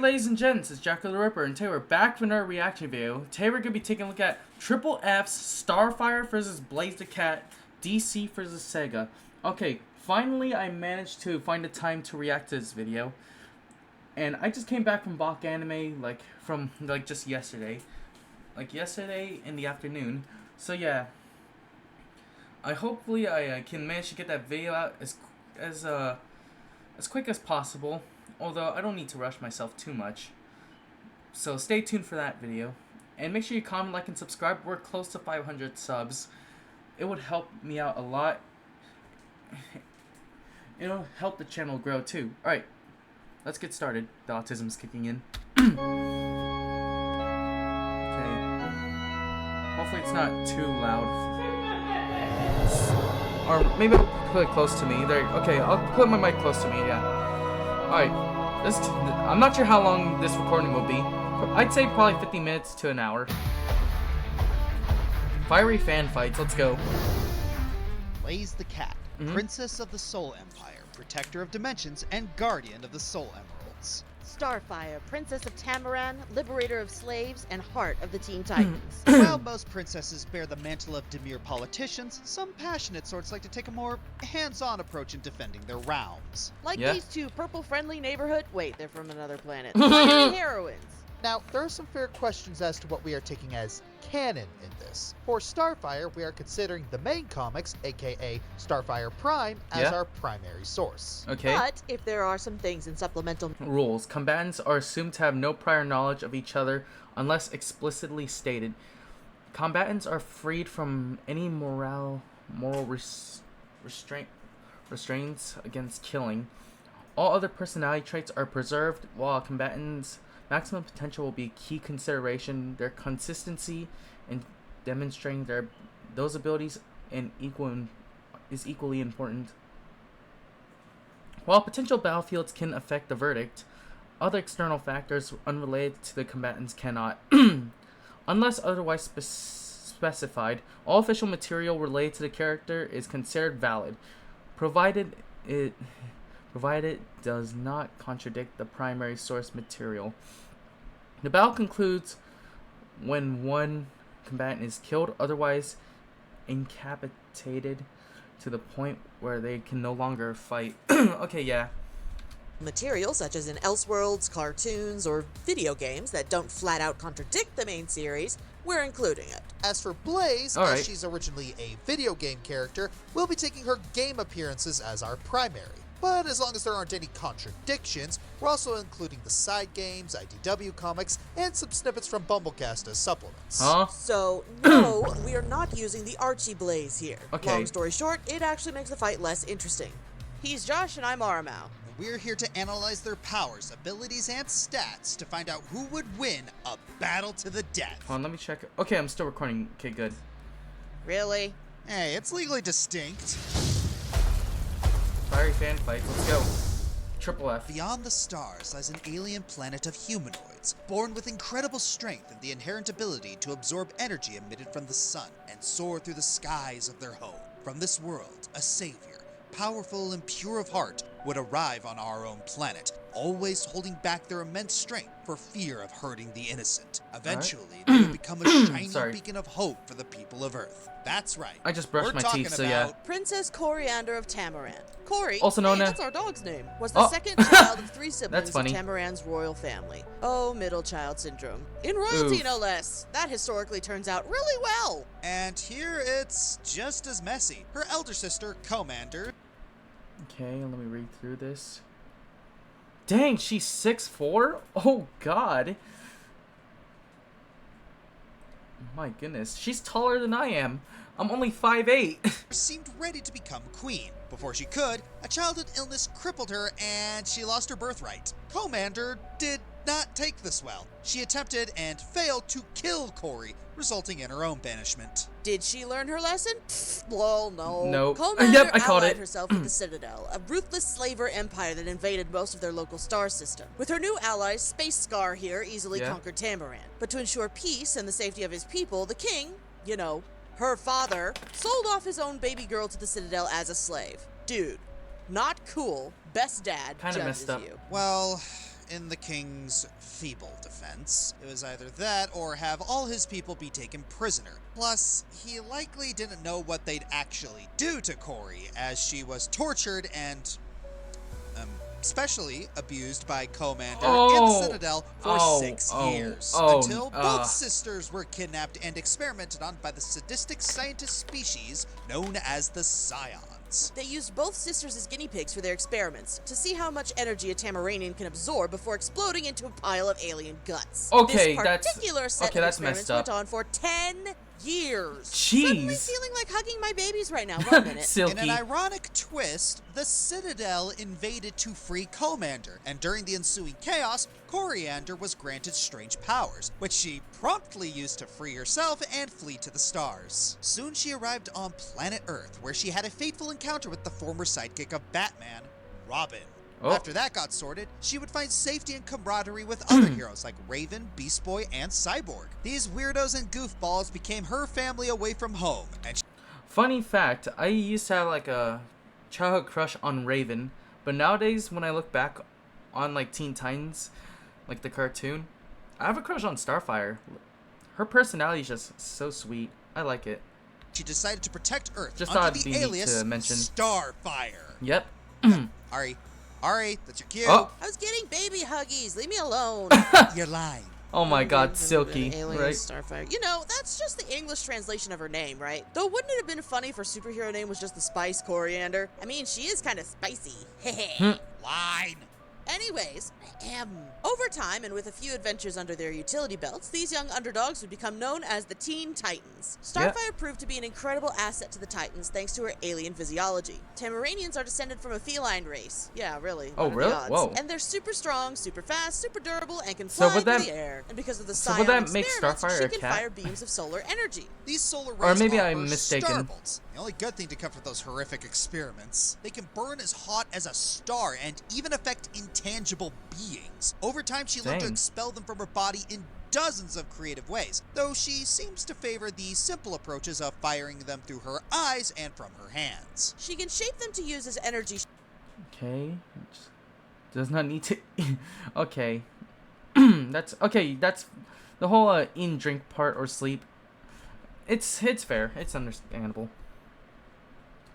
ladies and gents, it's Jack the Ripper, and today we're back with another reaction video. Today we're going to be taking a look at Triple F's Starfire vs. Blaze the Cat, DC vs. Sega. Okay, finally I managed to find the time to react to this video. And I just came back from Bach Anime, just yesterday. Like yesterday in the afternoon. So yeah, hopefully I can manage to get that video out as quick as possible. Although I don't need to rush myself too much. So stay tuned for that video. And make sure you comment, like, and subscribe. We're close to 500 subs. It would help me out a lot. It'll help the channel grow too. Alright, let's get started. The autism's kicking in. Okay. Hopefully it's not too loud. Or maybe I'll put it close to me. There. Okay, I'll put my mic close to me, yeah. Alright. I'm not sure how long this recording will be. I'd say probably 50 minutes to an hour. Fiery fan fights, let's go. Blaze the Cat, Princess of the Soul Empire, Protector of Dimensions, and Guardian of the Soul Emeralds. Starfire, Princess of Tamaran, Liberator of Slaves, and Heart of the Teen Titans. While most princesses bear the mantle of demure politicians, some passionate sorts like to take a more hands-on approach in defending their realms. Like these two purple-friendly neighborhood... Wait, they're from another planet. Fiery heroines. Now, there are some fair questions as to what we are taking as canon in this. For Starfire, we are considering the main comics, aka Starfire Prime, as our primary source. Okay. But if there are some things in supplemental rules, combatants are assumed to have no prior knowledge of each other unless explicitly stated. Combatants are freed from any moral restraints against killing. All other personality traits are preserved, while combatants' maximum potential will be a key consideration. Their consistency in demonstrating those abilities is equally important. While potential battlefields can affect the verdict, other external factors unrelated to the combatants cannot. Unless otherwise specified, all official material related to the character is considered valid, provided it does not contradict the primary source material. The battle concludes when one combatant is killed, otherwise incapacitated to the point where they can no longer fight. Okay, yeah. Material such as in Elseworlds, cartoons, or video games that don't flat out contradict the main series, we're including it. As for Blaze, as she's originally a video game character, we'll be taking her game appearances as our primary. But as long as there aren't any contradictions, we're also including the side games, IDW comics, and some snippets from Bumblecast as supplements. Huh? So, no, we are not using the Archie Blaze here. Okay. Long story short, it actually makes the fight less interesting. He's Josh and I'm Aramau. We're here to analyze their powers, abilities, and stats to find out who would win a battle to the death. Hold on, let me check. Okay, I'm still recording. Okay, good. Really? Hey, it's legally distinct. Fiery fan fight, let's go. Triple F. Beyond the stars lies an alien planet of humanoids, born with incredible strength and the inherent ability to absorb energy emitted from the sun and soar through the skies of their home. From this world, a savior, powerful and pure of heart, would arrive on our own planet, always holding back their immense strength for fear of hurting the innocent. Eventually, they will become a shining beacon of hope for the people of Earth. That's right. I just brushed my teeth, so yeah. Princess Coriander of Tamaran. Cori, also known as... that's our dog's name, was the second child of three siblings of funny. Tamaran's royal family. Oh, middle child syndrome. In royalty, no less. That historically turns out really well. And here it's just as messy. Her elder sister, Commander. Okay, let me read through this. Dang, she's 6'4"? Oh, God. My goodness. She's taller than I am. I'm only 5'8". Seemed ready to become queen. Before she could, a childhood illness crippled her and she lost her birthright. Commander did not take this well. She attempted and failed to kill Cori, resulting in her own banishment. Did she learn her lesson? Well, no. Nope. Commander Yep, I called allied it. herself with the Citadel, a ruthless slaver empire that invaded most of their local star system. With her new allies, Space Scar here easily conquered Tamaran. But to ensure peace and the safety of his people, the king, you know, her father, sold off his own baby girl to the Citadel as a slave. Dude, not cool. Best dad Kinda judges messed up. you. Well, in the king's feeble defense. It was either that or have all his people be taken prisoner. Plus, he likely didn't know what they'd actually do to Corey, as she was tortured and especially abused by Commander in the Citadel for 6 years, until both sisters were kidnapped and experimented on by the sadistic scientist species known as the Scions. They used both sisters as guinea pigs for their experiments to see how much energy a Tamaranian can absorb before exploding into a pile of alien guts. Okay, this particular set of experiments went on for 10 years. Jeez. Suddenly feeling like hugging my babies right now. 1 minute. Silky. In an ironic twist, the Citadel invaded to free Commander, and during the ensuing chaos, Coriander was granted strange powers, which she promptly used to free herself and flee to the stars. Soon she arrived on planet Earth, where she had a fateful encounter with the former sidekick of Batman, Robin. After that got sorted, she would find safety and camaraderie with other heroes like Raven, Beast Boy, and Cyborg. These weirdos and goofballs became her family away from home, and Funny fact, I used to have like a childhood crush on Raven, but nowadays when I look back on like Teen Titans, like the cartoon, I have a crush on Starfire. Her personality is just so sweet. I like it. She decided to protect Earth Just under thought the it'd be neat alias to mention. Starfire. Yep. Ari, that's your cue. Oh. I was getting baby huggies. Leave me alone. You're lying. Oh my god, Silky, Alien right? Starfire. You know, that's just the English translation of her name, right? Though wouldn't it have been funny if her superhero name was just the Spice Coriander? I mean, she is kind of spicy. Line. Anyways, over time and with a few adventures under their utility belts, these young underdogs would become known as the Teen Titans. Starfire proved to be an incredible asset to the Titans thanks to her alien physiology. Tamaranians are descended from a feline race. Yeah, really. Oh, what are the really? odds? Whoa. And they're super strong, super fast, super durable, and can So fly would through that- the air. And because of the so Scion would that make experiments, Starfire she a can cat? fire beams of solar energy. These solar Or rays maybe are I'm her mistaken. starbolts. The only good thing to come from those horrific experiments. They can burn as hot as a star and even affect intangible beings. Over time, she learned to Dang. expel them from her body in dozens of creative ways, though she seems to favor the simple approaches of firing them through her eyes and from her hands. She can shape them to use as energy. Okay. Does not need to. Okay. That's okay. That's the whole eat, drink part or sleep. It's fair. It's understandable.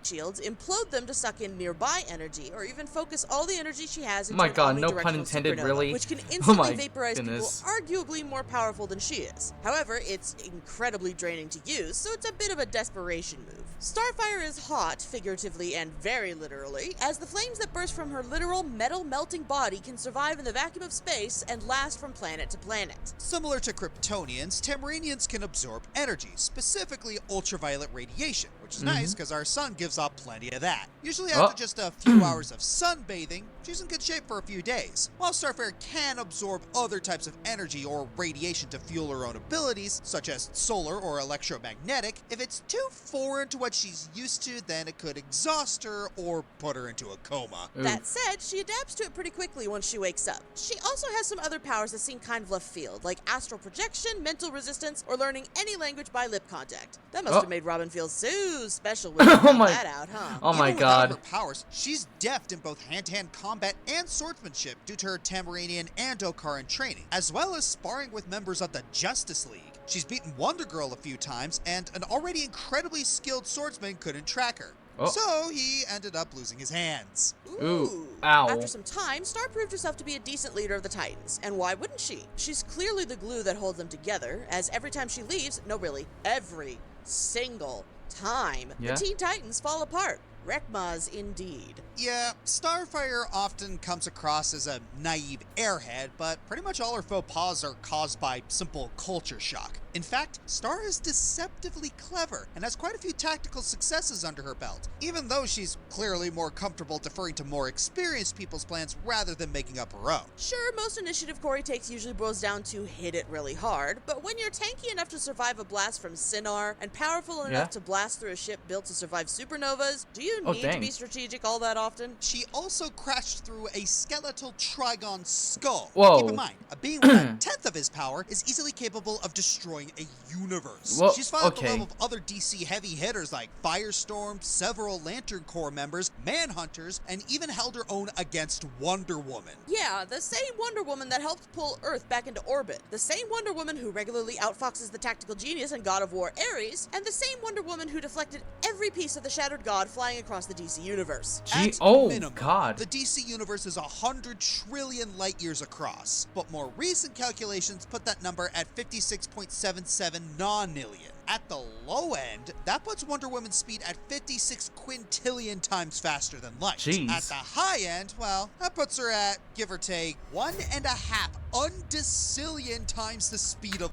Shields, implode them to suck in nearby energy, or even focus all the energy she has into My an god, no pun omnidirectional intended, supernova, really? which can Oh instantly my vaporize goodness. people arguably more powerful than she is. However, it's incredibly draining to use, so it's a bit of a desperation move. Starfire is hot, figuratively and very literally, as the flames that burst from her literal metal-melting body can survive in the vacuum of space and last from planet to planet. Similar to Kryptonians, Tamaranians can absorb energy, specifically ultraviolet radiation, which is nice because our sun gives off plenty of that. Usually after just a few hours of sunbathing, she's in good shape for a few days. While Starfire can absorb other types of energy or radiation to fuel her own abilities, such as solar or electromagnetic, if it's too foreign to what she's used to, then it could exhaust her or put her into a coma. Ooh. That said, she adapts to it pretty quickly once she wakes up. She also has some other powers that seem kind of left field, like astral projection, mental resistance, or learning any language by lip contact. That must have made Robin feel so special when she found that out, huh? Oh my Even without god. her powers, she's deft in both hand-to-hand combat and swordsmanship due to her Tamaranian and Okaran training, as well as sparring with members of the Justice League. She's beaten Wonder Girl a few times, and an already incredibly skilled swordsman couldn't track her. So he ended up losing his hands. Ooh. Ow. After some time, Star proved herself to be a decent leader of the Titans, and why wouldn't she? She's clearly the glue that holds them together, as every time she leaves, no really, every single time, Yeah. the Teen Titans fall apart. Rekmaz indeed. Yeah, Starfire often comes across as a naive airhead, but pretty much all her faux pas are caused by simple culture shock. In fact, Star is deceptively clever and has quite a few tactical successes under her belt, even though she's clearly more comfortable deferring to more experienced people's plans rather than making up her own. Sure, most initiative Corey takes usually boils down to hit it really hard, but when you're tanky enough to survive a blast from Sinar and powerful enough to blast through a ship built to survive supernovas, do you even Oh, need to dang. be strategic all that often? She also crashed through a skeletal Trigon skull. Whoa. Keep in mind, a being with a tenth of his power is easily capable of destroying a universe. Well, She's fought at the okay. level of other DC heavy hitters like Firestorm, several Lantern Corps members, Manhunters, and even held her own against Wonder Woman. Yeah, the same Wonder Woman that helped pull Earth back into orbit. The same Wonder Woman who regularly outfoxes the tactical genius in God of War Ares, and the same Wonder Woman who deflected every piece of the Shattered God flying across the DC universe. At Oh, minimum, God. the DC universe is 100 trillion light years across, but more recent calculations put that number at 56.77 nonillion. At the low end, that puts Wonder Woman's speed at 56 quintillion times faster than light. Jeez. At the high end, well, that puts her at, give or take, 1.5 undecillion times the speed of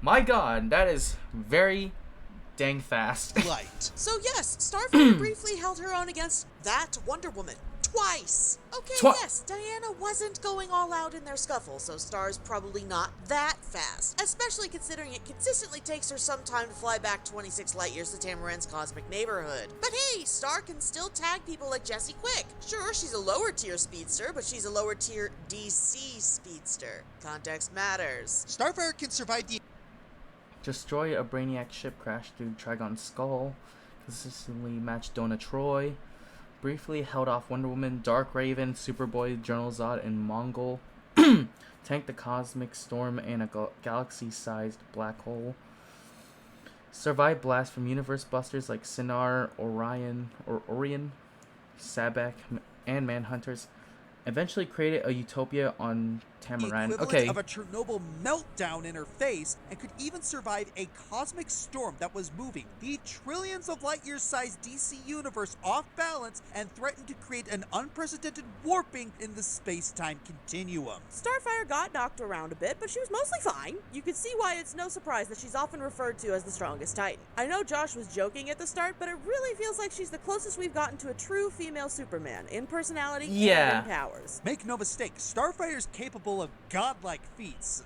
My God, that is very dang fast. light. So yes, Starfire briefly held her own against that Wonder Woman. Twice. Okay, yes, Diana wasn't going all out in their scuffle, so Star's probably not that fast. Especially considering it consistently takes her some time to fly back 26 light years to Tamaran's cosmic neighborhood. But hey, Star can still tag people like Jessie Quick. Sure, she's a lower tier speedster, but she's a lower tier DC speedster. Context matters. Starfire can survive the Destroy a Brainiac ship crash through Trigon's skull. Consistently matched Donna Troy. Briefly held off Wonder Woman, Dark Raven, Superboy, Journal Zod, and Mongol. Tanked the Cosmic Storm and a galaxy-sized black hole. Survived blasts from universe busters like Sinar, Orion, Sabak, and Manhunters. Eventually created a utopia on Tamaran. equivalent Okay. of a Chernobyl meltdown in her face, and could even survive a cosmic storm that was moving the trillions of light years sized DC universe off balance and threatened to create an unprecedented warping in the space-time continuum. Starfire got knocked around a bit, but she was mostly fine. You can see why it's no surprise that she's often referred to as the strongest Titan. I know Josh was joking at the start, but it really feels like she's the closest we've gotten to a true female Superman, in personality Yeah. and in power. Make no mistake, Starfire's capable of godlike feats.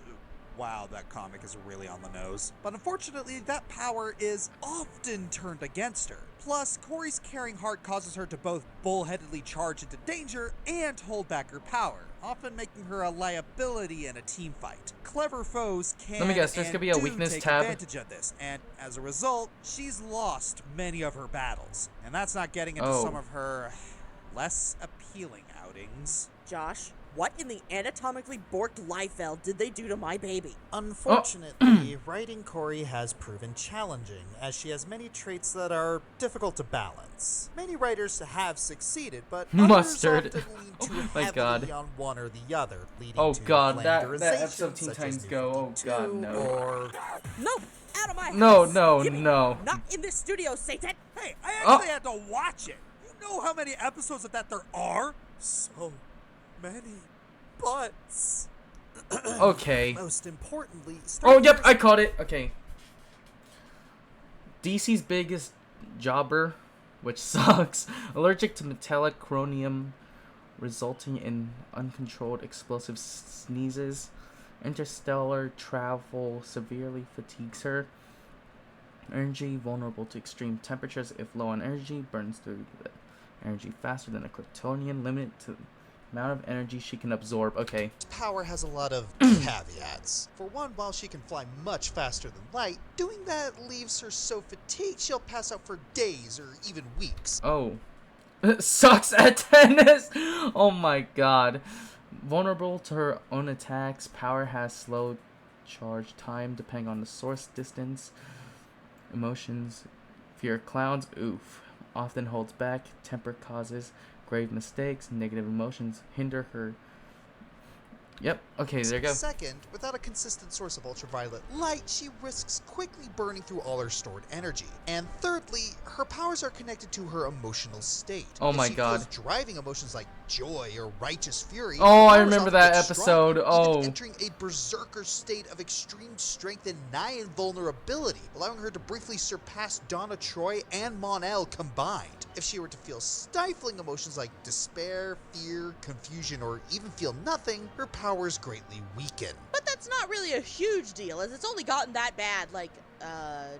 Wow, that comic is really on the nose. But unfortunately, that power is often turned against her. Plus, Corey's caring heart causes her to both bullheadedly charge into danger and hold back her power, often making her a liability in a team fight. Clever foes can Let me guess, this and could be a do weakness take tab. advantage of this, and as a result, she's lost many of her battles. And that's not getting into Oh. some of her less appealing outings. Josh, what in the anatomically borked Liefeld did they do to my baby? Unfortunately, writing Corey has proven challenging, as she has many traits that are difficult to balance. Many writers have succeeded, but Mustard. others often lean too My heavily God. on one or the other, leading Oh to God, that flanderization, episode Teen such as Titans New Go. Oh 52, God, no. Or Nope, out of my No, house. no, Give me- no. Not in this studio, Satan. Hey, I Oh. actually had to watch it. You know how many episodes of that there are? so many butts. Okay. Most importantly, Oh, yep, Starfire's I caught it. Okay. DC's biggest jobber, which sucks, allergic to metallic chromium, resulting in uncontrolled explosive sneezes. Interstellar travel severely fatigues her. Energy vulnerable to extreme temperatures. If low on energy, burns through the energy faster than a Kryptonian, limited to the amount of energy she can absorb. Okay. power has a lot of caveats. For one, while she can fly much faster than light, doing that leaves her so fatigued she'll pass out for days or even weeks. Oh. Sucks at tennis! Oh my god. Vulnerable to her own attacks. Power has slow charge time depending on the source distance. Emotions. Fear clouds. Oof. Often holds back. Temper causes grave mistakes. Negative emotions hinder her. Yep. Okay, there you go. Second, without a consistent source of ultraviolet light, she risks quickly burning through all her stored energy. And thirdly, her powers are connected to her emotional state. Oh If my she God. feels driving emotions like joy or righteous fury, Oh, her I powers remember often that get episode. stronger, Oh. even entering a berserker state of extreme strength and nigh invulnerability, allowing her to briefly surpass Donna Troy and Mon-El combined. If she were to feel stifling emotions like despair, fear, confusion, or even feel nothing, her powers greatly weaken. But that's not really a huge deal, as it's only gotten that bad, like,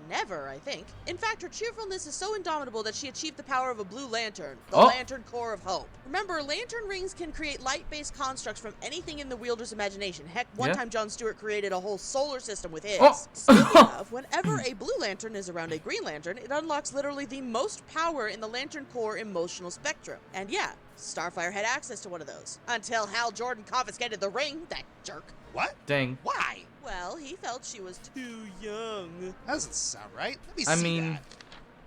Never, I think. In fact, her cheerfulness is so indomitable that she achieved the power of a blue lantern, the Oh. Lantern Core of Hope. Remember, lantern rings can create light-based constructs from anything in the wielder's imagination. Heck, one Yeah. time Jon Stewart created a whole solar system with his. Oh. Speaking of, whenever a blue lantern is around a green lantern, it unlocks literally the most power in the Lantern Core emotional spectrum. And yeah, Starfire had access to one of those. Until Hal Jordan confiscated the ring, that jerk. What? Dang. Why? Well, he felt she was too young. That doesn't sound right. Let me I see mean- that.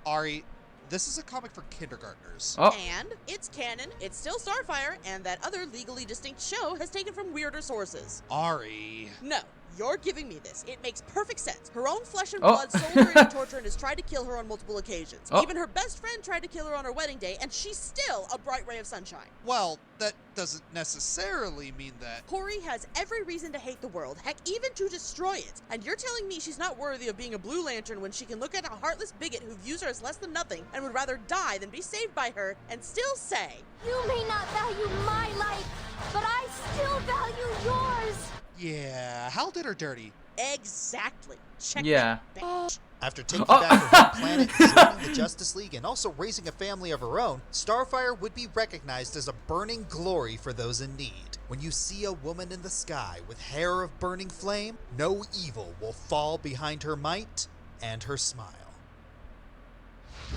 Ari, this is a comic for kindergartners. Oh. And it's canon, it's still Starfire, and that other legally distinct show has taken from weirder sources. Ari. No, you're giving me this. It makes perfect sense. Her own flesh and Oh. blood sold her into torture and has tried to kill her on multiple occasions. Oh. Even her best friend tried to kill her on her wedding day, and she's still a bright ray of sunshine. Well, that doesn't necessarily mean that. Corey has every reason to hate the world, heck, even to destroy it. And you're telling me she's not worthy of being a Blue Lantern when she can look at a heartless bigot who views her as less than nothing and would rather die than be saved by her and still say, You may not value my life, but I still value yours. Yeah, Hal did her dirty. exactly. Check Yeah. that bitch. After taking back her home planet, joining the Justice League, and also raising a family of her own, Starfire would be recognized as a burning glory for those in need. When you see a woman in the sky with hair of burning flame, no evil will fall behind her might and her smile.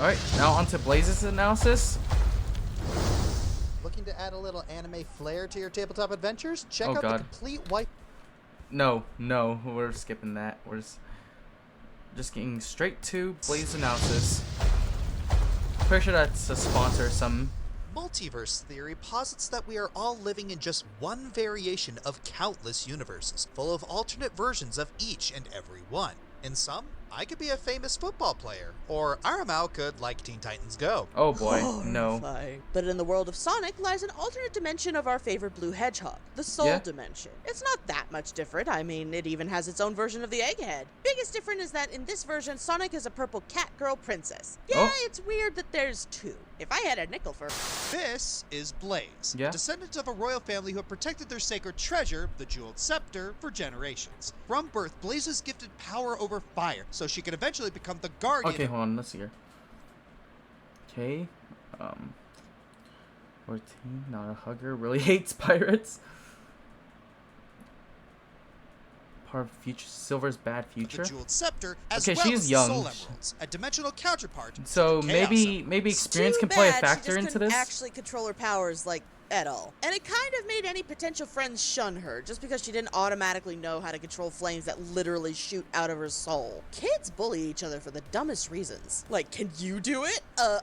Alright, now on to Blaze's analysis. Looking to add a little anime flair to your tabletop adventures? Check Oh, out God. the complete white. No, we're skipping that. We're just getting straight to Blaze analysis. Pretty sure that's a sponsor or something. Multiverse theory posits that we are all living in just one variation of countless universes, full of alternate versions of each and every one. In some, I could be a famous football player, or Aramau could like Teen Titans Go. Oh boy, no. Horrifying. But in the world of Sonic lies an alternate dimension of our favorite blue hedgehog, the Soul Yeah. Dimension. It's not that much different. I mean, it even has its own version of the Egghead. Biggest difference is that in this version, Sonic is a purple cat girl princess. Yeah, Oh. it's weird that there's two. If I had a nickel for... This is Blaze, Yeah. a descendant of a royal family who have protected their sacred treasure, the jeweled scepter, for generations. From birth, Blaze is gifted power over fire, so she could eventually become the guardian. Okay, hold on, let's see here. Okay, 14, not a hugger, really hates pirates. Part of future, Silver's bad The future. jeweled scepter, as Okay, well she's as young. the soul emeralds, a dimensional counterpart. So to the Chaos maybe Emeralds. experience Too can play a bad factor she just into couldn't this. actually control her powers, like, at all. And it kind of made any potential friends shun her, just because she didn't automatically know how to control flames that literally shoot out of her soul. Kids bully each other for the dumbest reasons. Like, can you do it?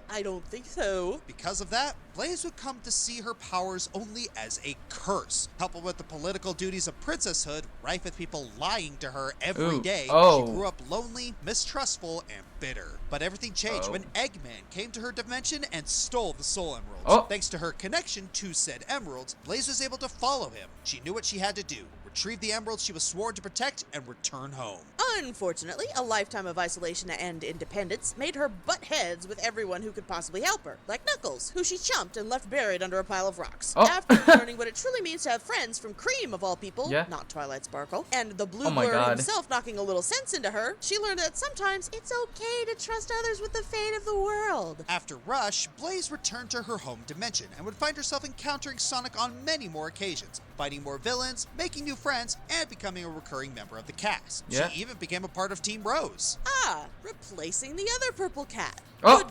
I don't think so. Because of that, Blaze would come to see her powers only as a curse. Coupled with the political duties of princesshood, rife with people lying to her every Ooh, day, oh. she grew up lonely, mistrustful, and bitter. But everything changed Oh. when Eggman came to her dimension and stole the Soul Emeralds. Oh. Thanks to her connection to said emeralds, Blaze was able to follow him. She knew what she had to do. Retrieve the emeralds she was sworn to protect and return home. Unfortunately, a lifetime of isolation and independence made her butt heads with everyone who could possibly help her, like Knuckles, who she chumped and left buried under a pile of rocks. Oh. After learning what it truly means to have friends from Cream, of all people, Yeah. not Twilight Sparkle, and the Blue Oh my Blur God. himself knocking a little sense into her, she learned that sometimes it's okay to trust others with the fate of the world. After Rush, Blaze returned to her home dimension and would find herself encountering Sonic on many more occasions, fighting more villains, making new friends, and becoming a recurring member of the cast. Yeah. She even became a part of Team Rose. Ah, replacing the other purple cat. Oh.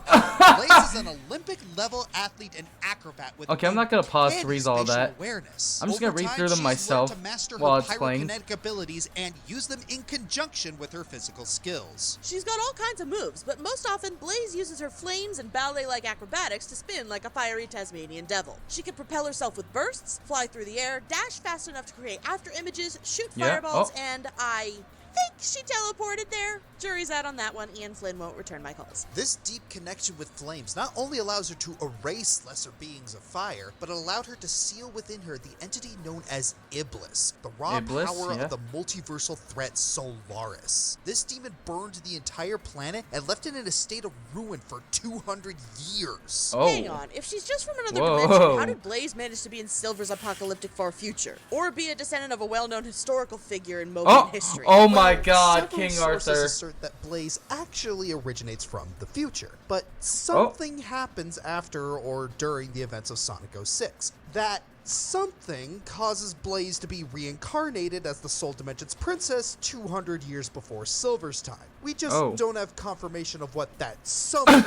Blaze is an Olympic-level athlete and acrobat with Okay, I'm not gonna pause to and read all spatial that. awareness. I'm just Over gonna read time, through them she's myself learned to master while her it's playing. pyrokinetic abilities and use them in conjunction with her physical skills. She's got all kinds of moves, but most often Blaze uses her flames and ballet-like acrobatics to spin like a fiery Tasmanian devil. She can propel herself with bursts, fly through the air, dash fast enough to create after images, shoot Yeah, fireballs, oh. and I think she teleported there. Jury's out on that one. Ian Flynn won't return my calls. This deep connection with flames not only allows her to erase lesser beings of fire, but it allowed her to seal within her the entity known as Iblis, the raw Iblis, power yeah. of the multiversal threat Solaris. This demon burned the entire planet and left it in a state of ruin for 200 years. Oh. Hang on, if she's just from another Whoa. dimension, how did Blaze manage to be in Silver's apocalyptic far future? Or be a descendant of a well-known historical figure in Mobian history? Oh When my my god, Several King sources Arthur. assert that Blaze actually originates from the future, but something happens after or during the events of Sonic 06. That something causes Blaze to be reincarnated as the Soul Dimension's princess 200 years before Silver's time. We just don't have confirmation of what that something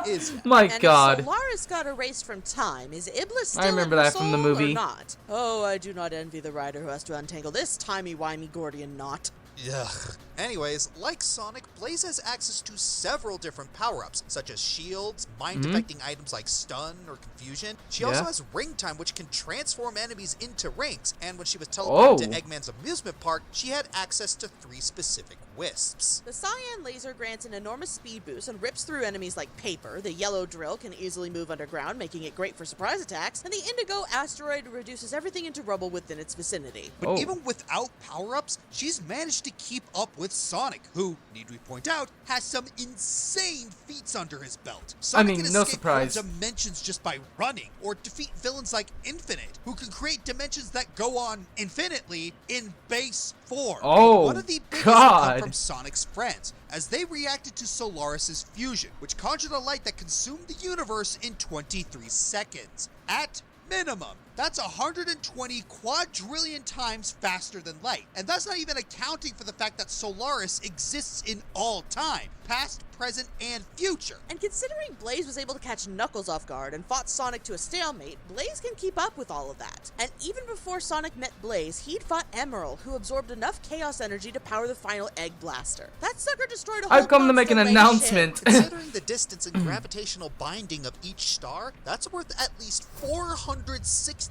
is yet. My and god. if Solaris got erased from time, is Iblis still I remember in her that from the soul movie. or not? Oh, I do not envy the rider who has to untangle this timey-wimey Gordian knot. Ugh. Anyways, like Sonic, Blaze has access to several different power-ups, such as shields, mind-affecting items like stun or confusion. She also has ring time, which can transform enemies into rings, and when she was teleported to Eggman's amusement park, she had access to 3 specific wisps. The cyan laser grants an enormous speed boost and rips through enemies like paper. The yellow drill can easily move underground, making it great for surprise attacks. And the indigo asteroid reduces everything into rubble within its vicinity. But even without power-ups, she's managed to keep up with Sonic, who, need we point out, has some insane feats under his belt. Sonic can no escape surprise. dimensions just by running, or defeat villains like Infinite, who can create dimensions that go on infinitely in base form. Oh, one of the biggest God. come from Sonic's friends, as they reacted to Solaris' fusion, which conjured a light that consumed the universe in 23 seconds. At minimum, that's 120 quadrillion times faster than light. And that's not even accounting for the fact that Solaris exists in all time, past, present, and future. And considering Blaze was able to catch Knuckles off guard and fought Sonic to a stalemate, Blaze can keep up with all of that. And even before Sonic met Blaze, he'd fought Emerald, who absorbed enough chaos energy to power the final Egg Blaster. That sucker destroyed a whole I've come to make an announcement. Considering the distance and gravitational binding of each star, that's worth at least 465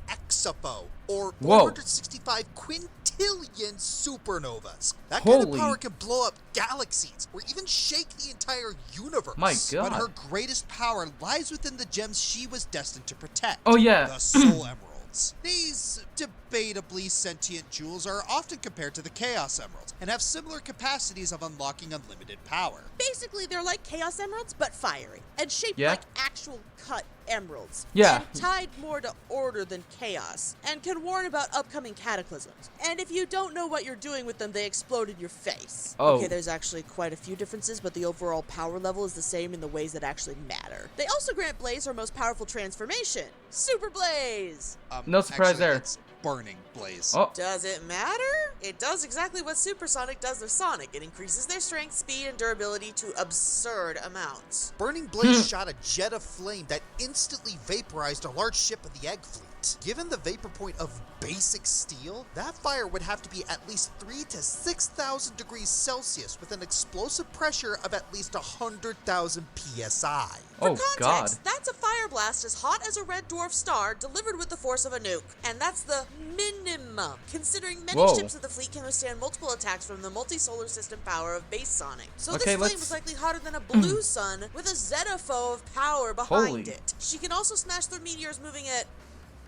exapo, or 465 quintillion supernovas. That kind of power can blow up galaxies, or even shake the entire universe. My god. But her greatest power lies within the gems she was destined to protect. Oh yeah. The Soul Emeralds. These debatably sentient jewels are often compared to the Chaos Emeralds, and have similar capacities of unlocking unlimited power. Basically, they're like Chaos Emeralds, but fiery, and shaped like actual cut emeralds. Yeah. And tied more to order than chaos, and can warn about upcoming cataclysms. And if you don't know what you're doing with them, they explode in your face. Oh. Okay, there's actually quite a few differences, but the overall power level is the same in the ways that actually matter. They also grant Blaze her most powerful transformation, Super Blaze! No surprise actually, there. It's Burning Blaze. Oh. Does it matter? It does exactly what Supersonic does with Sonic. It increases their strength, speed, and durability to absurd amounts. Burning Blaze shot a jet of flame that instantly vaporized a large ship of the Egg Fleet. Given the vapor point of basic steel, that fire would have to be at least 3,000 to 6,000 degrees Celsius with an explosive pressure of at least 100,000 psi. For Oh, context, God. that's a fire blast as hot as a red dwarf star delivered with the force of a nuke. And that's the minimum, considering many ships of the fleet can withstand multiple attacks from the multi-solar system power of base Sonic. So this flame was likely hotter than a blue sun with a zetapho of power behind it. She can also smash through meteors moving at...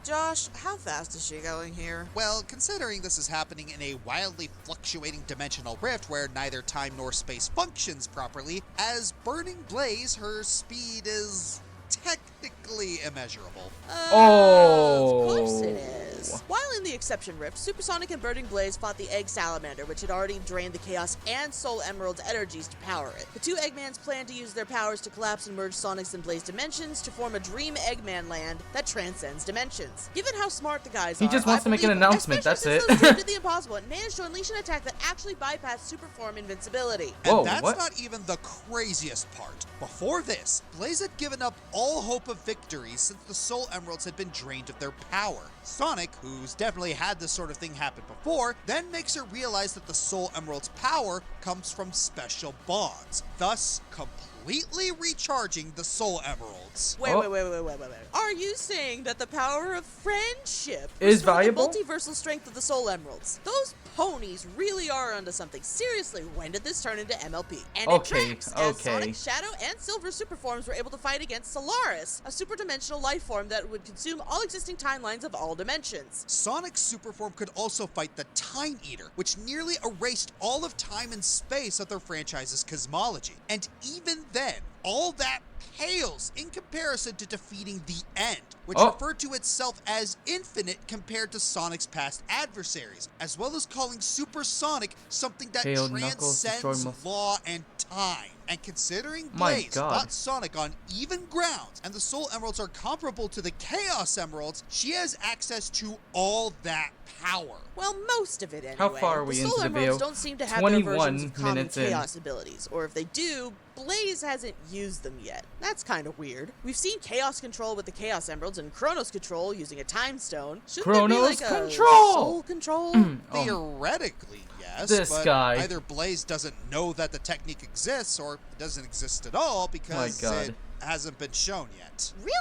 Josh, how fast is she going here? Well, considering this is happening in a wildly fluctuating dimensional rift where neither time nor space functions properly, as Burning Blaze, her speed is technically immeasurable. Oh. Of course it is. While in the Exception Rift, Supersonic and Burning Blaze fought the Egg Salamander, which had already drained the Chaos and Soul Emerald's energies to power it. The two Eggmans planned to use their powers to collapse and merge Sonic's and Blaze dimensions to form a dream Eggman land that transcends dimensions. Given how smart the guys are, He just wants to make an announcement, that's it. Especially since those did the impossible and managed to unleash an attack that actually bypassed Superform invincibility. And that's not even the craziest part. Before this, Blaze had given up all hope of victory since the Soul Emeralds had been drained of their power. Sonic, who's definitely had this sort of thing happen before, then makes her realize that the Soul Emerald's power comes from special bonds, thus completely recharging the Soul Emeralds. Wait. Are you saying that the power of friendship is valuable? The multiversal strength of the Soul Emeralds? Those ponies really are onto something. Seriously, when did this turn into MLP? And it tracks, as Sonic, Shadow, and Silver superforms were able to fight against Solaris, a superdimensional life form that would consume all existing timelines of all dimensions. Sonic's superform could also fight the Time Eater, which nearly erased all of time and space of their franchise's cosmology. And even then, all that pales in comparison to defeating the End, which Oh. referred to itself as infinite compared to Sonic's past adversaries, as well as calling Super Sonic something that KO Knuckles, destroyed transcends law and time. And considering My Blaze God. fought Sonic on even grounds, and the Soul Emeralds are comparable to the Chaos Emeralds, she has access to all that power. Well, most of it anyway. How far are we the into Soul the Emeralds video? don't seem to have their 21 versions of common minutes in. Chaos abilities, or if they do, Blaze hasn't used them yet. That's kind of weird. We've seen Chaos Control with the Chaos Emeralds and Chronos Control using a Time Stone. Shouldn't there be Chronos like a Control! Soul Control? Oh, Theoretically, yes, This but guy. either Blaze doesn't know that the technique exists, or it doesn't exist at all because God. it hasn't been shown yet. Really?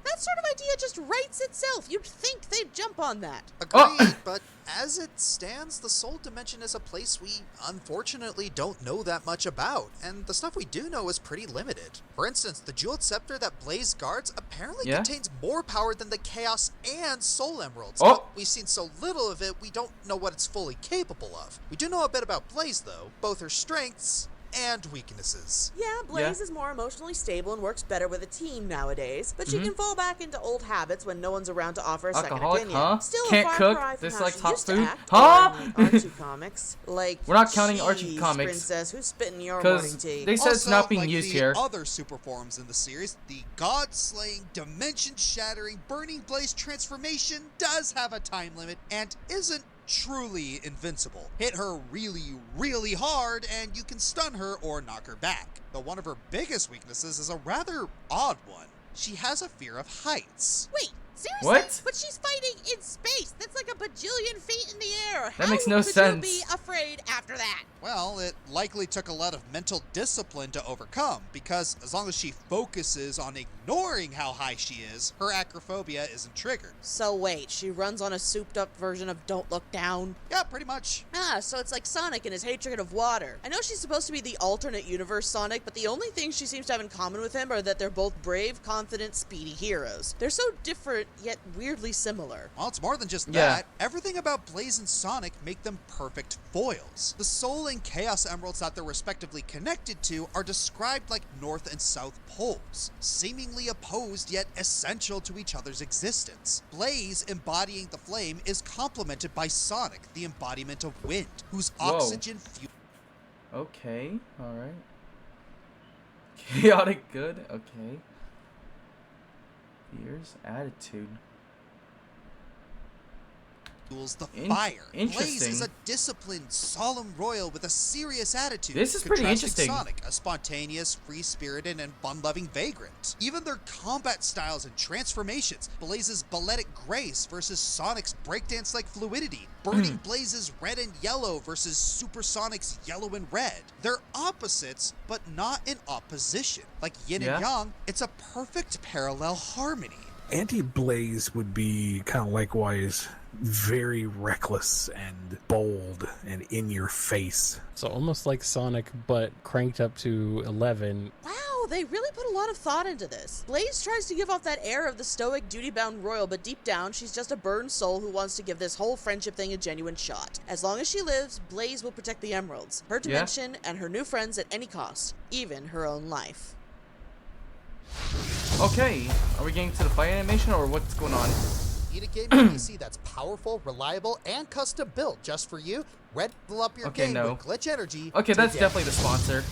That sort of idea just writes itself. You'd think they'd jump on that. Agreed, but as it stands, the Soul Dimension is a place we unfortunately don't know that much about, and the stuff we do know is pretty limited. For instance, the Jeweled Scepter that Blaze guards apparently Yeah? contains more power than the Chaos and Soul Emeralds. Oh. But we've seen so little of it, we don't know what it's fully capable of. We do know a bit about Blaze, though, both her strengths and weaknesses. Yeah, Blaze Yeah. is more emotionally stable and works better with a team nowadays, but she can fall back into old habits when no one's around to offer a second Alcoholic, opinion. huh? Still Can't a far cook, cry from how dislikes she hot used to food, act, huh? or in the Archie comics. Like, We're not counting Archie "Jeez, comics, Princess, who's spitting your 'cause morning tea?" they said it's Also, not being like used the here. other super forms in the series, the god-slaying, dimension-shattering, burning blaze transformation does have a time limit and isn't truly invincible. Hit her really, really hard and you can stun her or knock her back. Though one of her biggest weaknesses is a rather odd one. She has a fear of heights. Wait, seriously? What? But she's fighting in space. That's like a bajillion feet in the air. That makes no How could sense. you be afraid after that? Well, it likely took a lot of mental discipline to overcome, because as long as she focuses on ignoring how high she is, her acrophobia isn't triggered. So wait, she runs on a souped-up version of Don't Look Down? Yeah, pretty much. Ah, so it's like Sonic and his hatred of water. I know she's supposed to be the alternate universe Sonic, but the only things she seems to have in common with him are that they're both brave, confident, speedy heroes. They're so different, yet weirdly similar. Well, it's more than just Yeah. that. Everything about Blaze and Sonic make them perfect foils. The Soul and Chaos Emeralds that they're respectively connected to are described like North and South poles, seemingly opposed yet essential to each other's existence. Blaze, embodying the flame, is complemented by Sonic, the embodiment of wind, whose Whoa. oxygen fuels Okay, alright. Chaotic good, okay. Fears, attitude. the fire. Blaze Interesting. is a disciplined, solemn royal with a serious attitude. This is pretty contrasting interesting. Sonic, a spontaneous, free-spirited, and fun-loving vagrant. Even their combat styles and transformations. Blaze's balletic grace versus Sonic's breakdance-like fluidity. Burning Blaze's red and yellow versus Supersonic's yellow and red. They're opposites, but not in opposition. Like yin Yeah. and yang, it's a perfect parallel harmony. Anti-Blaze would be kind of likewise very reckless and bold and in your face. So almost like Sonic, but cranked up to 11. Wow, they really put a lot of thought into this. Blaze tries to give off that air of the stoic, duty-bound royal, but deep down, she's just a burned soul who wants to give this whole friendship thing a genuine shot. As long as she lives, Blaze will protect the emeralds, her dimension, and her new friends at any cost, even her own life. Okay, are we getting to the fight animation or what's going on? Need a gaming PC that's powerful, reliable, and custom built just for you? Level up your Okay, game no. with Glitch Energy. Okay, that's today. definitely the sponsor.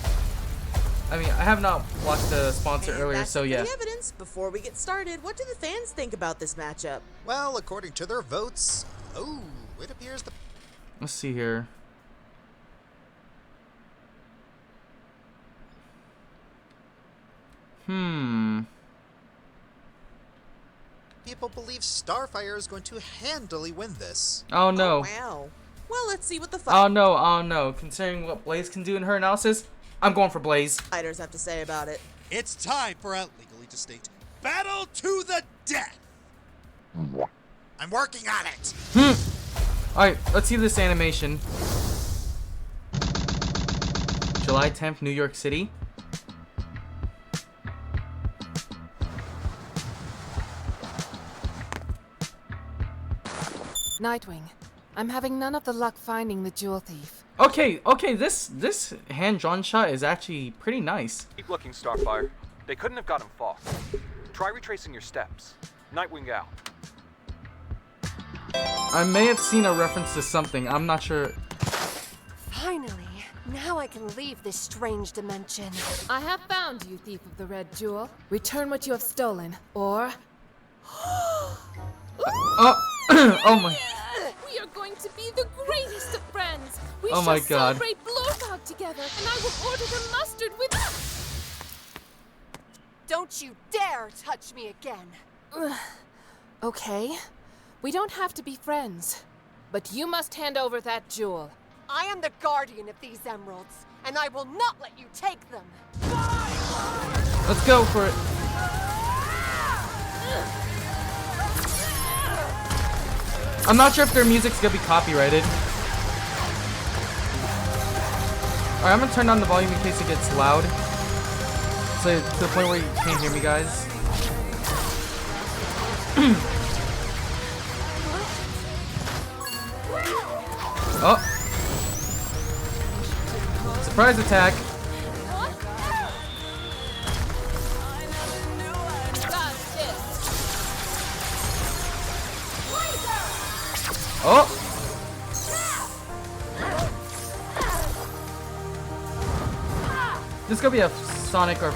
I mean, I have not watched the sponsor And earlier, that's so it for yeah. the evidence. Before we get started, what do the fans think about this matchup? Well, according to their votes, it appears the Let's see here. people believe Starfire is going to handily win this. Oh no. Oh, wow. Well, let's see what the Oh no, oh no. Considering what Blaze can do in her analysis, I'm going for Blaze. fighters have to say about it. It's time for a legally distinct battle to the death. I'm working on it. Alright, let's see this animation. July 10th, New York City. Nightwing, I'm having none of the luck finding the jewel thief. Okay, this hand-drawn shot is actually pretty nice. Keep looking, Starfire. They couldn't have got him far. Try retracing your steps. Nightwing out. I may have seen a reference to something. I'm not sure. Finally, now I can leave this strange dimension. I have found you, thief of the red jewel. Return what you have stolen, or... Oh my... We are going to be the greatest of friends. We Oh shall my God. celebrate Blowdog together, and I will order the mustard with... Don't you dare touch me again. Okay. We don't have to be friends. But you must hand over that jewel. I am the guardian of these emeralds, and I will not let you take them. Let's go for it. I'm not sure if their music's gonna be copyrighted. Alright, I'm gonna turn down the volume in case it gets loud. So to the point where you can't hear me, guys. Oh! Surprise attack! Oh! This could be a Sonic or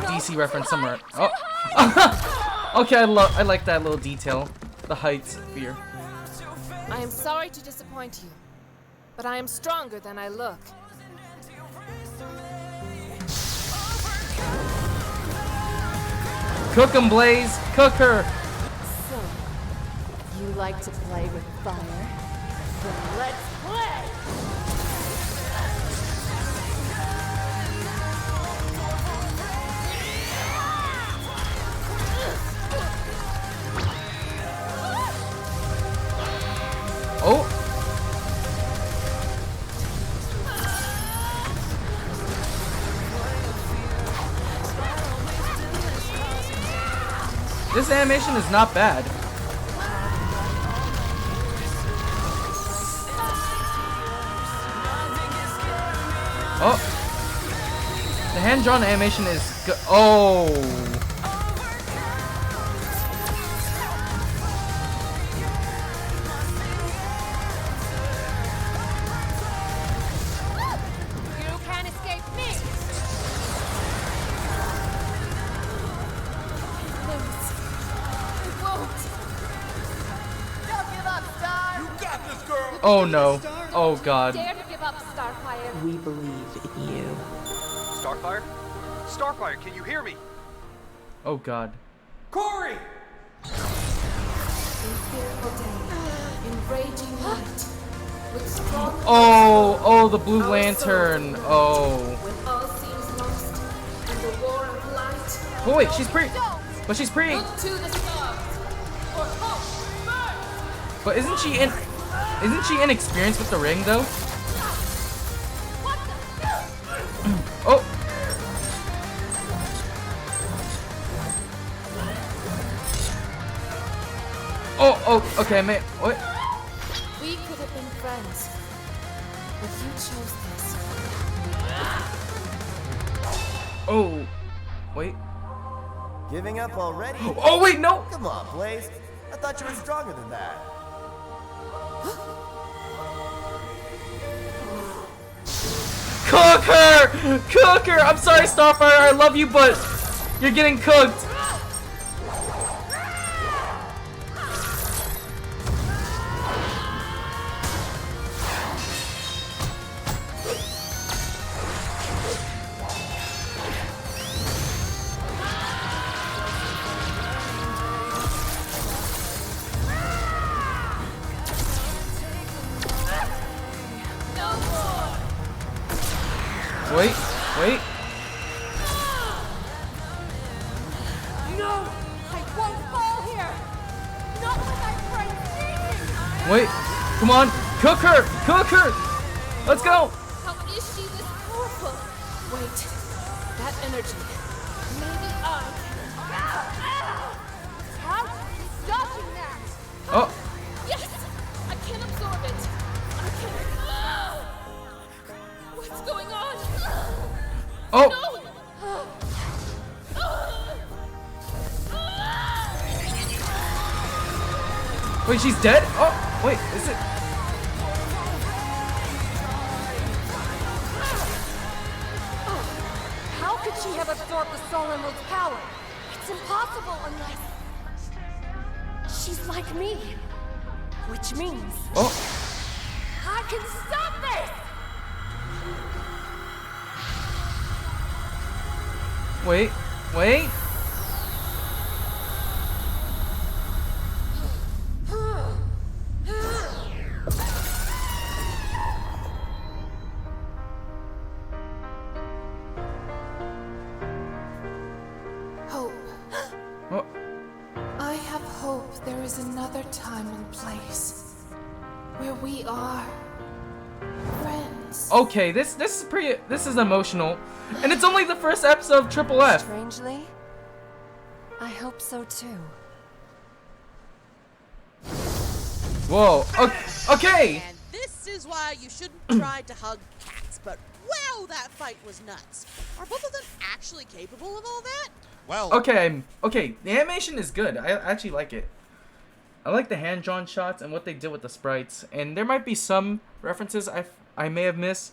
DC reference somewhere. Oh! Okay, I like that little detail. The height sphere. I am sorry to disappoint you, but I am stronger than I look. Cook 'em, Blaze! Cook her! So, you like to play with fire? Then let's play! Oh! This animation is not bad. Oh! The hand-drawn animation is good. Oh! You can't escape me! Please. I won't. Don't give up, Star! You got this, girl! Oh no. Oh god. Dare to give up, Starfire. We believe in you. Starfire? Starfire, can you hear me? Oh god. Corey! Enraging light. With strong Oh, the Blue Lantern. Oh. when all seems lost and the war of light. Oh wait, she's pretty. But she's pretty. Look to the stars. For hope burns. But isn't she inexperienced with the ring though? Oh. Oh, okay, man. What? We could have been friends, but you chose this. Oh. Wait. Giving up already? Oh wait, no. Come on, Blaze. I thought you were stronger than that. Cook her! Cook her! I'm sorry, Starfire, I love you, but you're getting cooked. Wait. No! I won't fall here! Not when my friend Wait. Come on. Cook her! Let's go! How is she this powerful? Wait, that energy. Maybe I can. How? Stopping that! Oh. Yes! I can absorb it. I can. What's going on? Oh. No! Wait, she's dead? Oh, wait, is it? How could she have absorbed the Soul Emerald's power? It's impossible unless... she's like me. Which means... Oh. I can stop this! Wait. Hope. Oh. I have hope there is another time and place where we are friends. Okay, this is emotional, and it's only the first episode of Triple F. Strangely, I hope so too. Whoa. Okay. And this is why you shouldn't try to hug cats. But wow, that fight was nuts. Are both of them actually capable of all that? Well, Okay. The animation is good. I actually like it. I like the hand-drawn shots and what they did with the sprites. And there might be some references I may have missed.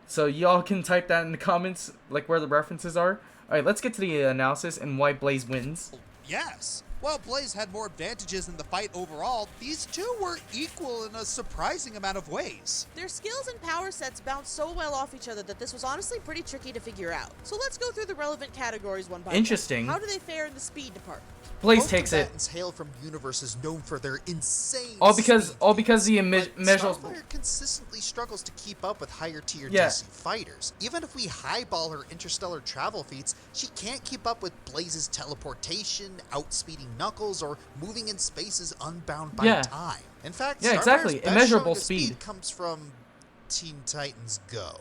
So y'all can type that in the comments, like where the references are. Alright, let's get to the analysis and why Blaze wins. yes. While Blaze had more advantages in the fight overall, these two were equal in a surprising amount of ways. Their skills and power sets bounce so well off each other that this was honestly pretty tricky to figure out. So let's go through the relevant categories one by one. Interesting. How do they fare in the speed department? Blaze Both takes it. combatants hail from universes known for their insane All because speed, the but immeasurable. Starfire consistently struggles to keep up with higher tier Yeah. DC fighters. Even if we highball her interstellar travel feats, she can't keep up with Blaze's teleportation, outspeeding Knuckles, or moving in spaces unbound by Yeah. time. In fact, Yeah, Starfire's exactly. best Immeasurable showing of speed. comes from Teen Titans Go.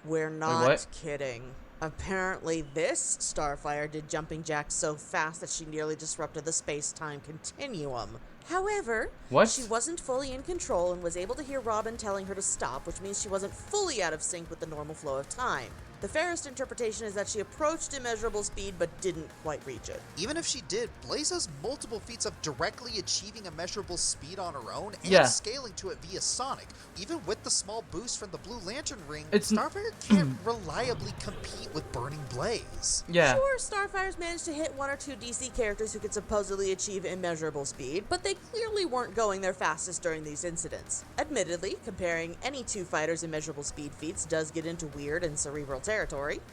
We're not what? kidding. Apparently, this Starfire did jumping jacks so fast that she nearly disrupted the space-time continuum. However, What? she wasn't fully in control and was able to hear Robin telling her to stop, which means she wasn't fully out of sync with the normal flow of time. The fairest interpretation is that she approached immeasurable speed but didn't quite reach it. Even if she did, Blaze has multiple feats of directly achieving immeasurable speed on her own and Yeah. scaling to it via Sonic. Even with the small boost from the Blue Lantern ring, It's- Starfire can't reliably compete with Burning Blaze. Yeah. Sure, Starfire's managed to hit one or two DC characters who could supposedly achieve immeasurable speed, but they clearly weren't going their fastest during these incidents. Admittedly, comparing any two fighters' immeasurable speed feats does get into weird and cerebral territory.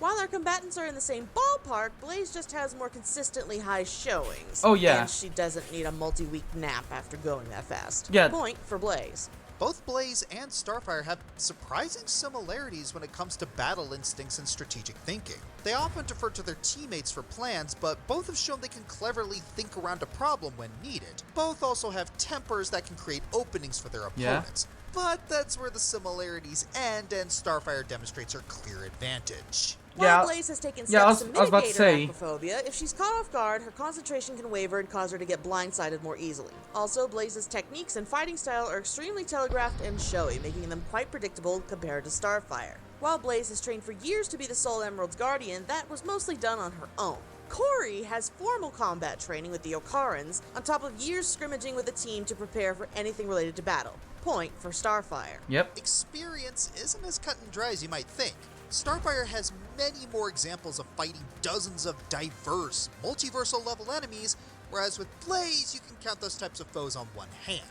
While our combatants are in the same ballpark, Blaze just has more consistently high showings. Oh, yeah. And she doesn't need a multi-week nap after going that fast. Yeah. Point for Blaze. Both Blaze and Starfire have surprising similarities when it comes to battle instincts and strategic thinking. They often defer to their teammates for plans, but both have shown they can cleverly think around a problem when needed. Both also have tempers that can create openings for their opponents. But that's where the similarities end, and Starfire demonstrates her clear advantage. While Blaze has taken Yeah, steps I was about to to say. mitigate her acrophobia, if she's caught off guard, her concentration can waver and cause her to get blindsided more easily. Also, Blaze's techniques and fighting style are extremely telegraphed and showy, making them quite predictable compared to Starfire. While Blaze has trained for years to be the Soul Emerald's guardian, that was mostly done on her own. Corey has formal combat training with the Okarans, on top of years scrimmaging with a team to prepare for anything related to battle. Point for Starfire. Yep. Experience isn't as cut and dry as you might think. Starfire has many more examples of fighting dozens of diverse, multiversal level enemies, whereas with Blaze, you can count those types of foes on one hand.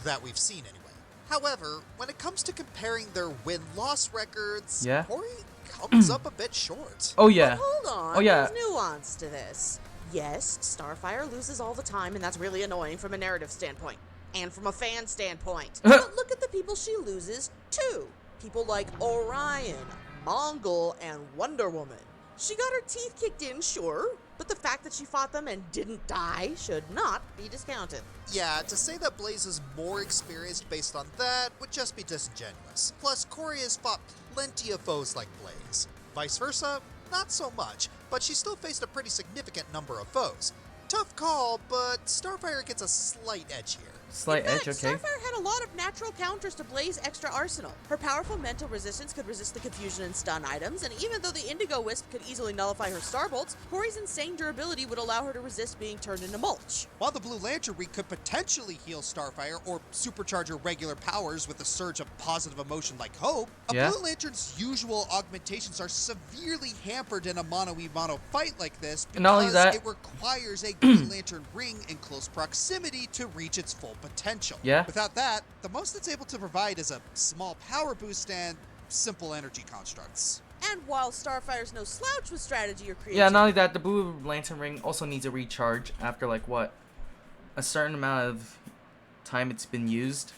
That we've seen anyway. However, when it comes to comparing their win-loss records, Yeah. Corey comes up a bit short. Oh yeah. But hold on, Oh, yeah. there's nuance to this. Yes, Starfire loses all the time, and that's really annoying from a narrative standpoint. And from a fan standpoint. But look at the people she loses, too. People like Orion, Mongol, and Wonder Woman. She got her teeth kicked in, sure, but the fact that she fought them and didn't die should not be discounted. Yeah, to say that Blaze is more experienced based on that would just be disingenuous. Plus, Corey has fought plenty of foes like Blaze. Vice versa, not so much, but she still faced a pretty significant number of foes. Tough call, but Starfire gets a slight edge here. Slight In fact, edge, okay. Starfire had a lot of natural counters to Blaze's extra arsenal. Her powerful mental resistance could resist the confusion and stun items, and even though the Indigo Wisp could easily nullify her starbolts, Corey's insane durability would allow her to resist being turned into mulch. While the Blue Lantern ring could potentially heal Starfire or supercharge her regular powers with a surge of positive emotion like hope, a Blue Lantern's usual augmentations are severely hampered in a mono-e-mono fight like this because it requires a Green Lantern ring in close proximity to reach its full potential. Without that, the most it's able to provide is a small power boost and simple energy constructs. And while Starfire's no slouch with strategy or creativity... Yeah, not only that, the Blue Lantern ring also needs a recharge after, like, what? A certain amount of time it's been used.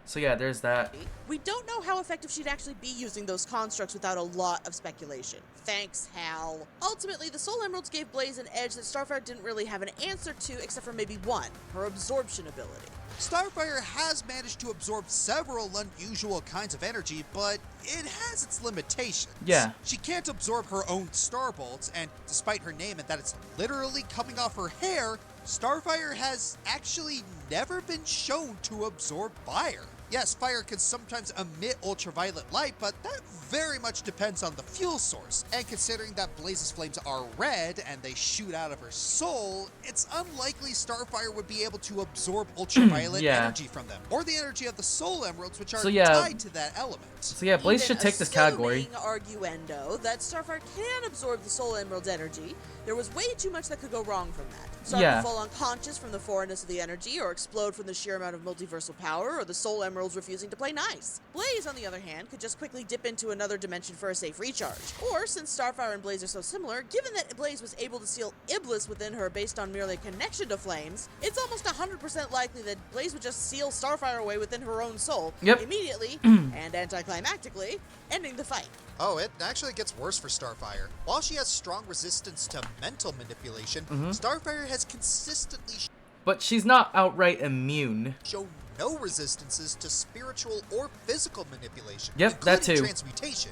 So yeah, there's that. We don't know how effective she'd actually be using those constructs without a lot of speculation. Thanks, Hal. Ultimately, the Soul Emeralds gave Blaze an edge that Starfire didn't really have an answer to except for maybe one, her absorption ability. Starfire has managed to absorb several unusual kinds of energy, but it has its limitations. Yeah. She can't absorb her own starbolts, and despite her name and that it's literally coming off her hair, Starfire has actually never been shown to absorb fire. Yes, fire can sometimes emit ultraviolet light, but that very much depends on the fuel source. And considering that Blaze's flames are red and they shoot out of her soul, it's unlikely Starfire would be able to absorb ultraviolet energy from them, or the energy of the Soul Emeralds, which are tied to that element. So yeah, Blaze should take this category. Arguendo that Starfire can absorb the Soul Emerald's energy, there was way too much that could go wrong from that. Starfire could fall unconscious from the foreignness of the energy, or explode from the sheer amount of multiversal power, or the Soul Emeralds refusing to play nice. Blaze, on the other hand, could just quickly dip into another dimension for a safe recharge. Or, since Starfire and Blaze are so similar, given that Blaze was able to seal Iblis within her based on merely a connection to flames, it's almost 100% likely that Blaze would just seal Starfire away within her own soul, immediately, and anticlimactically, ending the fight. Oh, it actually gets worse for Starfire. While she has strong resistance to mental manipulation, Starfire has consistently but she's not outright immune. Shown no resistances to spiritual or physical manipulation, that too. Transmutation.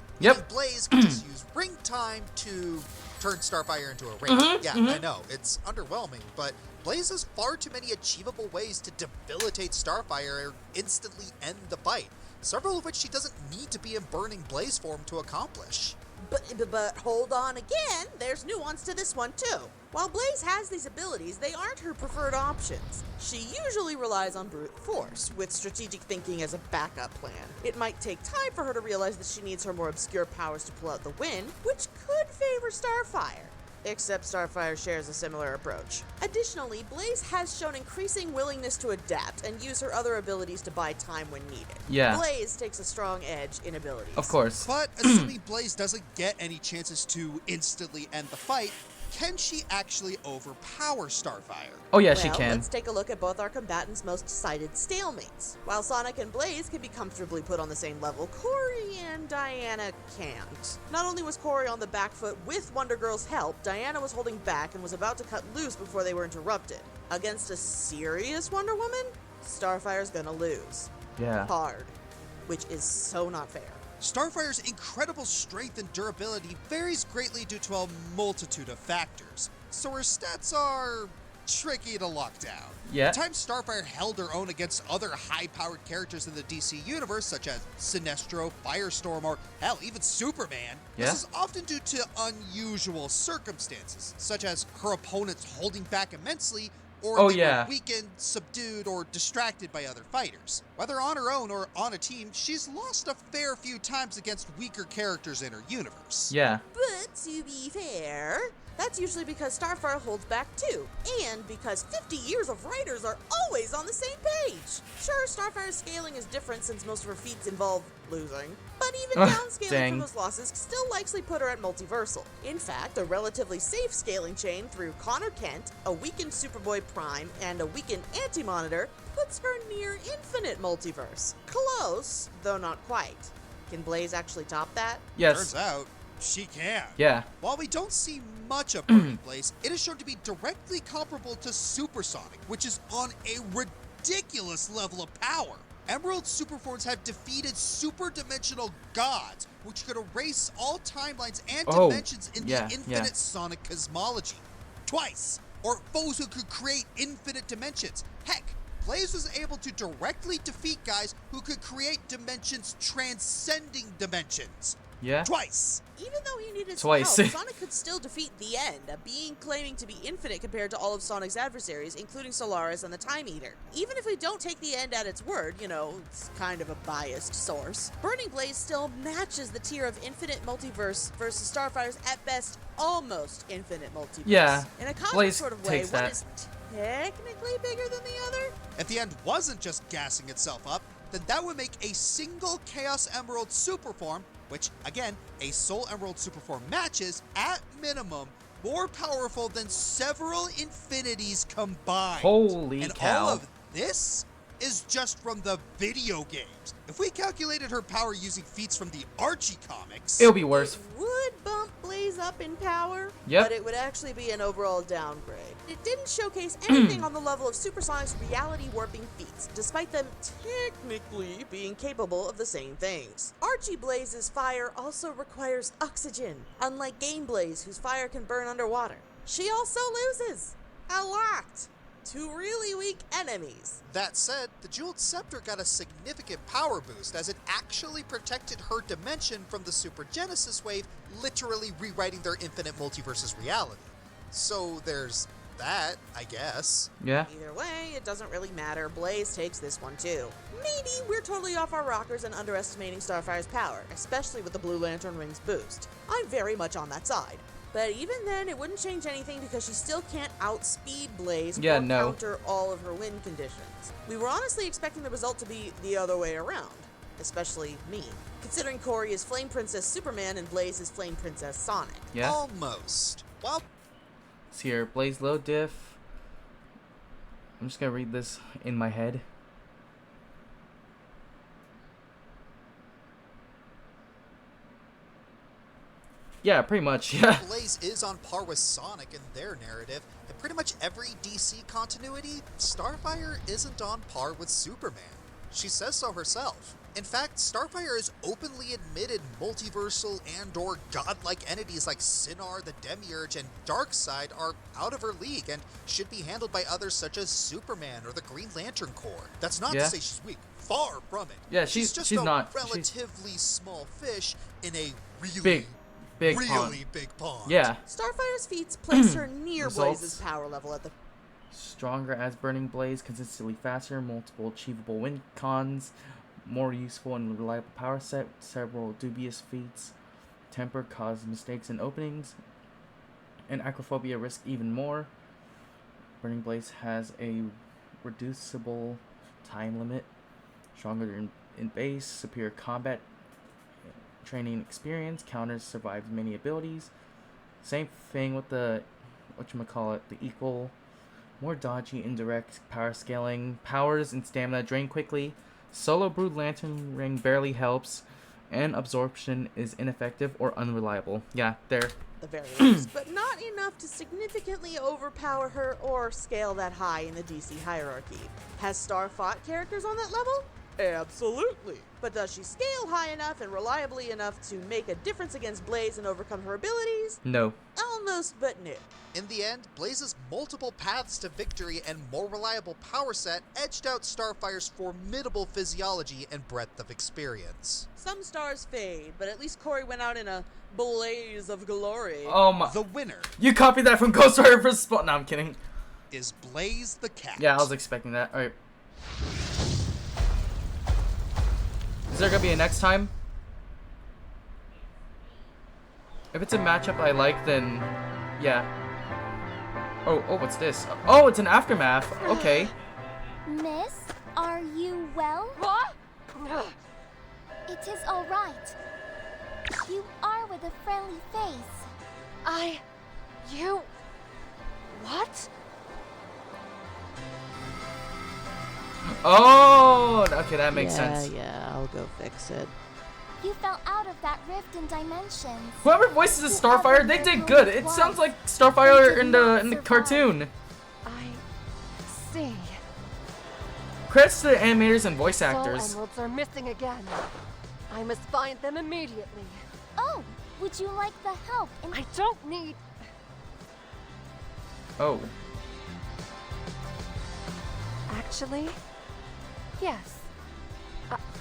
Blaze can just use ring time to turn Starfire into a ring. I know, it's underwhelming, but Blaze has far too many achievable ways to debilitate Starfire or instantly end the fight, several of which she doesn't need to be in burning Blaze form to accomplish. But hold on again, there's nuance to this one too. While Blaze has these abilities, they aren't her preferred options. She usually relies on brute force, with strategic thinking as a backup plan. It might take time for her to realize that she needs her more obscure powers to pull out the win, which could favor Starfire. Except Starfire shares a similar approach. Additionally, Blaze has shown increasing willingness to adapt and use her other abilities to buy time when needed. Blaze takes a strong edge in abilities. Of course. But assuming Blaze doesn't get any chances to instantly end the fight, can she actually overpower Starfire? Oh yeah, she can. Let's take a look at both our combatants' most cited stalemates. While Sonic and Blaze can be comfortably put on the same level, Corey and Diana can't. Not only was Corey on the back foot with Wonder Girl's help, Diana was holding back and was about to cut loose before they were interrupted. Against a serious Wonder Woman, Starfire's gonna lose. Hard. Which is so not fair. Starfire's incredible strength and durability varies greatly due to a multitude of factors, so her stats are tricky to lock down. The time Starfire held her own against other high-powered characters in the DC universe, such as Sinestro, Firestorm, or hell, even Superman, this is often due to unusual circumstances, such as her opponents holding back immensely, or they were weakened, subdued, or distracted by other fighters. Whether on her own or on a team, she's lost a fair few times against weaker characters in her universe. But to be fair, that's usually because Starfire holds back too, and because 50 years of writers are always on the same page. Sure, Starfire's scaling is different since most of her feats involve losing, but even downscaling from those losses still likely put her at multiversal. In fact, a relatively safe scaling chain through Connor Kent, a weakened Superboy Prime, and a weakened Anti-Monitor puts her near infinite multiverse. Close, though not quite. Can Blaze actually top that? Turns out, she can. While we don't see much of Burning Blaze, it is shown to be directly comparable to Supersonic, which is on a ridiculous level of power. Emerald Superforms have defeated superdimensional gods, which could erase all timelines and dimensions in the infinite sonic cosmology. Twice! Or foes who could create infinite dimensions. Heck, Blaze was able to directly defeat guys who could create dimensions transcending dimensions. Yeah. Twice. Even though he needed Twice. some help, Sonic could still defeat the End, a being claiming to be infinite compared to all of Sonic's adversaries, including Solaris and the Time Eater. Even if we don't take the End at its word, you know, it's kind of a biased source, Burning Blaze still matches the tier of infinite multiverse versus Starfire's, at best, almost infinite multiverse. Yeah. In a cosmic Blaze sort of way, takes one that. is technically bigger than the other. If the End wasn't just gassing itself up, then that would make a single Chaos Emerald Superform, which, again, a Soul Emerald Superform matches, at minimum, more powerful than several infinities combined. Holy and cow. all of this is just from the video games. If we calculated her power using feats from the Archie comics, It'll be worse. It would bump Blaze up in power, Yep. but it would actually be an overall downgrade. It didn't showcase anything on the level of Supersonic's reality warping feats, despite them technically being capable of the same things. Archie Blaze's fire also requires oxygen, unlike Game Blaze, whose fire can burn underwater. She also loses a lot to really weak enemies. That said, the Jeweled Scepter got a significant power boost as it actually protected her dimension from the Super Genesis wave, literally rewriting their infinite multiverse's reality. So there's that, I guess. Yeah. Either way, it doesn't really matter. Blaze takes this one too. Maybe we're totally off our rockers and underestimating Starfire's power, especially with the Blue Lantern Ring's boost. I'm very much on that side. But even then, it wouldn't change anything because she still can't outspeed Blaze or counter all of her win conditions. We were honestly expecting the result to be the other way around, especially me, considering Corey is Flame Princess Superman and Blaze is Flame Princess Sonic. Yeah. Almost. Well, It's here. Blaze low diff. I'm just gonna read this in my head. Yeah, pretty much, yeah. Blaze is on par with Sonic in their narrative. In pretty much every DC continuity, Starfire isn't on par with Superman. She says so herself. In fact, Starfire has openly admitted multiversal and/or godlike entities like Sinar, the Demiurge, and Darkseid are out of her league and should be handled by others such as Superman or the Green Lantern Corps. That's not to say she's weak. Far from it. Yeah, she's just she's a not. relatively small fish in a really big really pond. big pond. Yeah. Starfire's feats place her near Results. Blaze's power level at the... Stronger as Burning Blaze, consistently faster, multiple achievable win cons, more useful and reliable power set, several dubious feats, temper cause mistakes in openings, and acrophobia risk even more. Burning Blaze has a reducible time limit, stronger in base, superior combat training experience, counters survives many abilities. Same thing with the the equal, more dodgy indirect power scaling, powers and stamina drain quickly, solo Brood Lantern Ring barely helps, and absorption is ineffective or unreliable. Yeah, there. The very least, but not enough to significantly overpower her or scale that high in the DC hierarchy. Has Star fought characters on that level? Absolutely. But does she scale high enough and reliably enough to make a difference against Blaze and overcome her abilities? No. Almost, but no. In the end, Blaze's multiple paths to victory and more reliable power set edged out Starfire's formidable physiology and breadth of experience. Some stars fade, but at least Corey went out in a blaze of glory. Oh my. The winner. You copied that from Ghost Rider vs. Spawn. No, I'm kidding. Is Blaze the cat. Yeah, I was expecting that. Alright. Is there gonna be a next time? If it's a matchup I like, then yeah. Oh, what's this? Oh, it's an aftermath. Okay. Miss, are you well? What? It is all right. You are with a friendly face. You... What? Oh, okay, that makes sense. Yeah, I'll go fix it. You fell out of that rift in dimensions. Whoever voices the Starfire, they did good. It sounds like Starfire in the cartoon. I see. Credits to the animators and voice actors. Soul emeralds are missing again. I must find them immediately. Oh, would you like the help in... I don't need... Actually, yes.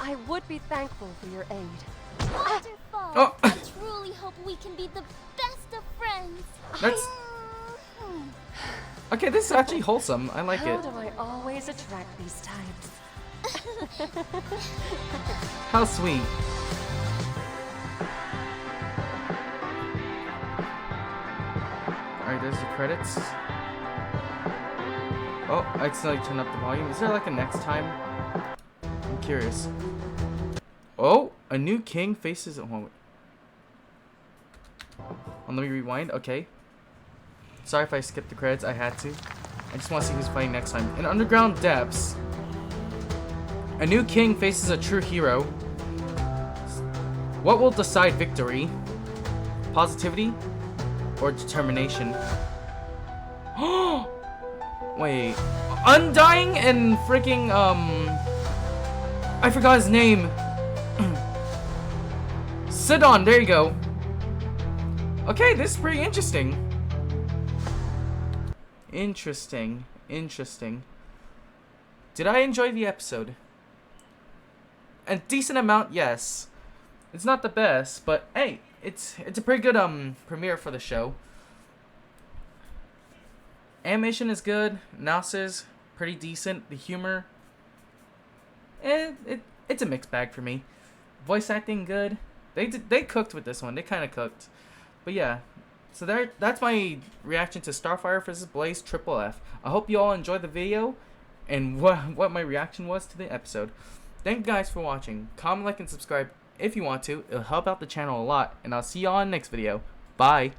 I would be thankful for your aid. Wonderful! Oh. I truly hope we can be the best of friends. That's... Okay, this is actually wholesome. I like How it. do I always attract these types? How sweet. Alright, there's the credits. Oh, I accidentally turned up the volume. Is there like a next time? I'm curious. Oh, a new king faces... Oh, wait. Let me rewind. Okay. Sorry if I skipped the credits. I had to. I just want to see who's fighting next time. In Underground Depths, a new king faces a true hero. What will decide victory? Positivity or determination? Wait. Undying and freaking, I forgot his name. Sidon, there you go. Okay, this is pretty interesting. Interesting. Did I enjoy the episode? A decent amount, yes. It's not the best, but hey, it's a pretty good premiere for the show. Animation is good, analysis pretty decent, the humor it's a mixed bag for me. Voice acting good. They cooked with this one. They kind of cooked. But yeah. So that's my reaction to Starfire vs. Blaze Triple F. I hope you all enjoyed the video and what my reaction was to the episode. Thank you guys for watching. Comment, like, and subscribe if you want to. It'll help out the channel a lot. And I'll see you all in the next video. Bye.